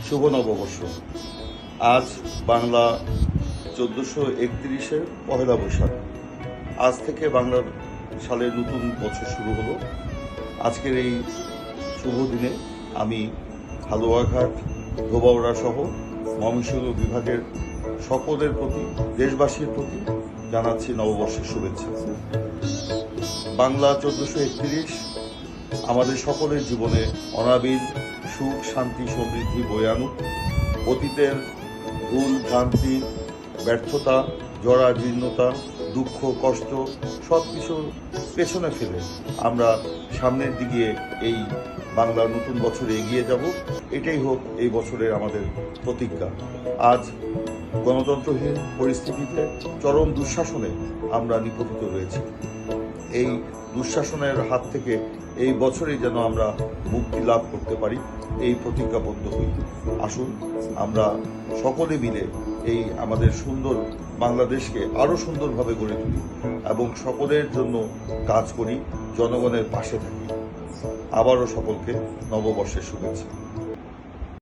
শুভ নববর্ষ। আজ বাংলা 1431-এর পহেলা বৈশাখ। আজ থেকে বাংলার সালের নতুন বছর শুরু হলো। আজকের এই শুভ দিনে আমি হালুয়াঘাট, ধোবাউড়া সহ ময়মনসিংহ বিভাগের সকলের প্রতি, দেশবাসীর প্রতি জানাচ্ছি নববর্ষের শুভেচ্ছা। বাংলা 1431 আমাদের সকলের জীবনে অনাবিল সুখ, শান্তি, সমৃদ্ধি বয়ে আনুক। অতীতের ভুল, ভ্রান্তি, ব্যর্থতা, জরাজীর্ণতা, দুঃখ, কষ্ট সব কিছু পেছনে ফেলে আমরা সামনের দিকে এই বাংলার নতুন বছরে এগিয়ে যাব। এটাই হোক এই বছরের আমাদের প্রতিজ্ঞা। আজ গণতন্ত্রহীন পরিস্থিতিতে চরম দুঃশাসনে আমরা নিপতিত রয়েছি। এই দুঃশাসনের হাত থেকে এই বছরেই যেন আমরা মুক্তি লাভ করতে পারি, এই প্রতিজ্ঞাবদ্ধ হই। আসুন আমরা সকলে মিলে এই আমাদের সুন্দর বাংলাদেশকে আরও সুন্দরভাবে গড়ে তুলি এবং সকলের জন্য কাজ করি, জনগণের পাশে থাকি। আবারও সকলকে নববর্ষের শুভেচ্ছা।